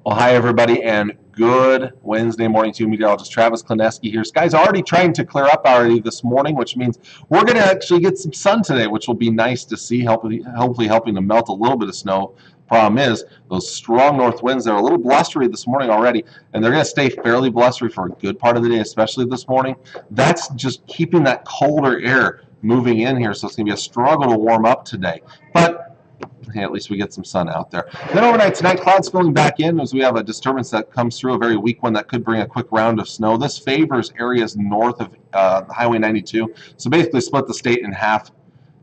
Well, hi, everybody, and good Wednesday morning to you. Meteorologist Travis Klineski here. Sky's already trying to clear up already this morning, which means we're going to actually get some sun today, which will be nice to see, hopefully helping to melt a little bit of snow. Problem is, those strong north winds, they're a little blustery this morning already, and they're going to stay fairly blustery for a good part of the day, especially this morning. That's just keeping that colder air moving in here, so it's going to be a struggle to warm up today. But hey, at least we get some sun out there. Then overnight tonight, clouds filling back in as we have a disturbance that comes through, a very weak one that could bring a quick round of snow. This favors areas north of Highway 92, so basically split the state in half.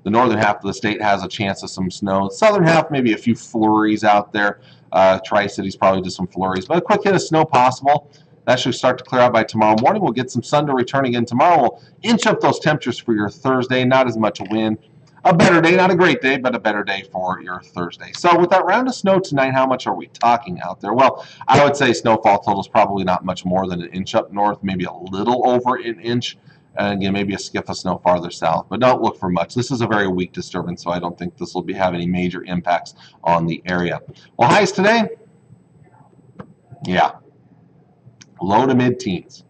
The northern half of the state has a chance of some snow. The southern half, maybe a few flurries out there. Tri-Cities, probably just some flurries, but a quick hit of snow possible. That should start to clear out by tomorrow morning. We'll get some sun to return again tomorrow. We'll inch up those temperatures for your Thursday. Not as much wind. A better day, not a great day, but a better day for your Thursday. So with that round of snow tonight, how much are we talking out there? Well, I would say snowfall total is probably not much more than an inch up north, maybe a little over an inch, and again, maybe a skiff of snow farther south, but don't look for much. This is a very weak disturbance, so I don't think this will have any major impacts on the area. Well, highs today, yeah, low to mid-teens.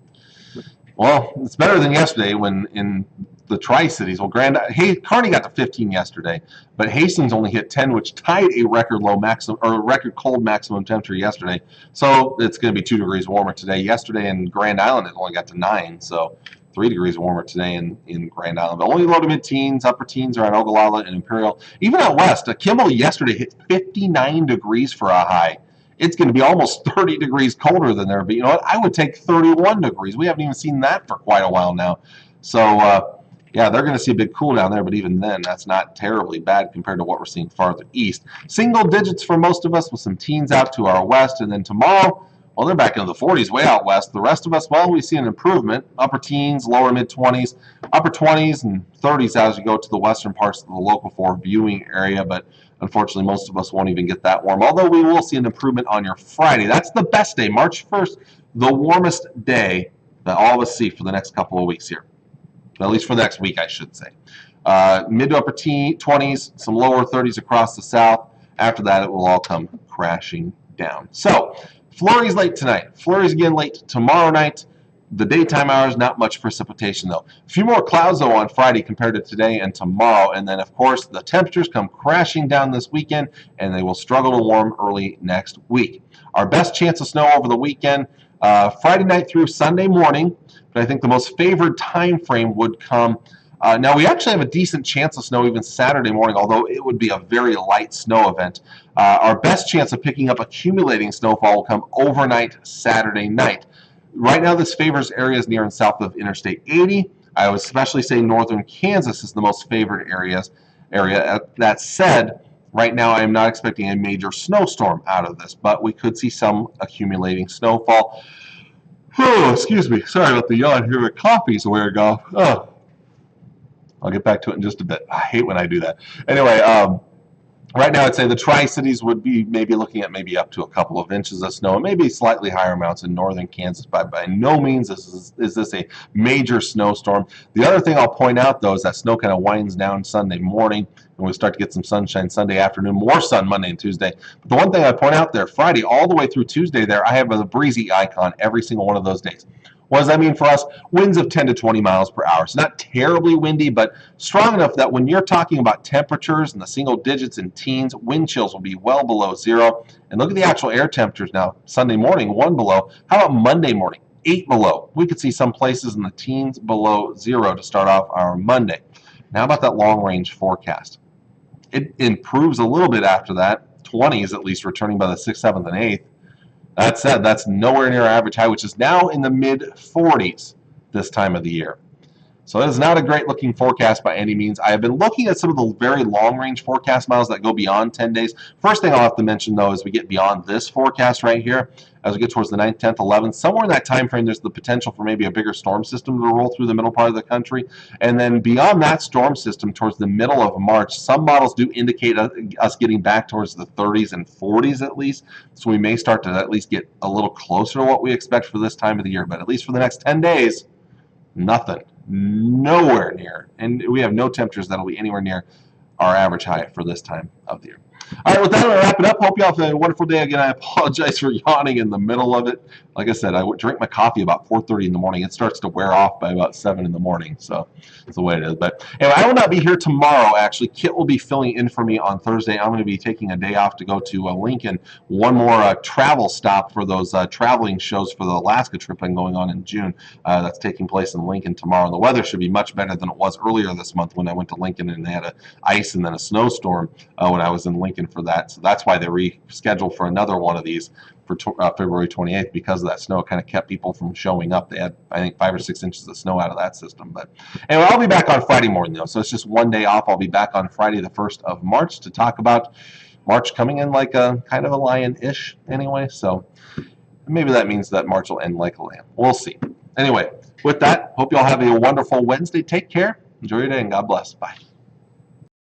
Well, it's better than yesterday when in the Tri-Cities. Well, Kearney got to 15 yesterday, but Hastings only hit 10, which tied a record low maximum or record cold maximum temperature yesterday. So it's going to be 2 degrees warmer today. Yesterday in Grand Island, it only got to 9, so 3 degrees warmer today in Grand Island. But only low to mid-teens, upper teens around Ogallala and Imperial. Even out west, Kimball yesterday hit 59 degrees for a high. It's going to be almost 30 degrees colder than there. But you know what? I would take 31 degrees. We haven't even seen that for quite a while now. So, yeah, they're going to see a big cool down there, but even then, that's not terribly bad compared to what we're seeing farther east. Single digits for most of us with some teens out to our west, and then tomorrow, well, they're back into the 40s way out west. The rest of us, well, we see an improvement. Upper teens, lower mid-20s, upper 20s and 30s as you go to the western parts of the local 4 viewing area, but unfortunately, most of us won't even get that warm, although we will see an improvement on your Friday. That's the best day, March 1st, the warmest day that all of us see for the next couple of weeks here. At least for the next week, I should say. Mid to upper 20s, some lower 30s across the south. After that, it will all come crashing down. So, flurries late tonight. Flurries again late tomorrow night. The daytime hours, not much precipitation, though. A few more clouds, though, on Friday compared to today and tomorrow. And then, of course, the temperatures come crashing down this weekend, and they will struggle to warm early next week. Our best chance of snow over the weekend, Friday night through Sunday morning. But I think the most favored time frame would come. Now, we actually have a decent chance of snow even Saturday morning, although it would be a very light snow event. Our best chance of picking up accumulating snowfall will come overnight Saturday night. Right now, this favors areas near and south of Interstate 80. I would especially say northern Kansas is the most favored area. That said, right now I am not expecting a major snowstorm out of this, but we could see some accumulating snowfall. Oh, excuse me. Sorry about the yawn here. Coffee's wearing off. Oh, I'll get back to it in just a bit. I hate when I do that. Anyway, right now I'd say the Tri-Cities would be maybe looking at maybe up to a couple of inches of snow, and maybe slightly higher amounts in northern Kansas, but by no means is this a major snowstorm. The other thing I'll point out, though, is that snow kind of winds down Sunday morning, and we start to get some sunshine Sunday afternoon, more sun Monday and Tuesday. But the one thing I point out there, Friday all the way through Tuesday there, I have a breezy icon every single one of those days. What does that mean for us? Winds of 10 to 20 miles per hour. It's not terribly windy, but strong enough that when you're talking about temperatures in the single digits and teens, wind chills will be well below 0. And look at the actual air temperatures now. Sunday morning, 1 below. How about Monday morning? 8 below. We could see some places in the teens below 0 to start off our Monday. Now, how about that long-range forecast? It improves a little bit after that. 20s at least returning by the 6th, 7th, and 8th. That said, that's nowhere near our average high, which is now in the mid-40s this time of the year. So it is not a great-looking forecast by any means. I have been looking at some of the very long-range forecast models that go beyond 10 days. First thing I'll have to mention, though, is we get beyond this forecast right here. As we get towards the 9th, 10th, 11th, somewhere in that time frame, there's the potential for maybe a bigger storm system to roll through the middle part of the country. And then beyond that storm system, towards the middle of March, some models do indicate us getting back towards the 30s and 40s at least. So we may start to at least get a little closer to what we expect for this time of the year. But at least for the next 10 days, nothing. Nowhere near. And we have no temperatures that will be anywhere near our average high for this time of the year. All right, with that, I'll wrap it up. Hope you all have a wonderful day. Again, I apologize for yawning in the middle of it. Like I said, I would drink my coffee about 4:30 in the morning. It starts to wear off by about 7 in the morning, so that's the way it is. But anyway, I will not be here tomorrow, actually. Kit will be filling in for me on Thursday. I'm going to be taking a day off to go to Lincoln. One more travel stop for those traveling shows for the Alaska trip I'm going on in June. That's taking place in Lincoln tomorrow. The weather should be much better than it was earlier this month when I went to Lincoln and they had ice and then a snowstorm when I was in Lincoln for that. So that's why they rescheduled for another one of these for February 28th because of that snow. It kind of kept people from showing up. They had, I think, 5 or 6 inches of snow out of that system. But anyway, I'll be back on Friday morning, though. So it's just one day off. I'll be back on Friday, the 1st of March, to talk about March coming in like a kind of a lion-ish anyway. So maybe that means that March will end like a lamb. We'll see. Anyway, with that, hope you all have a wonderful Wednesday. Take care. Enjoy your day, and God bless. Bye.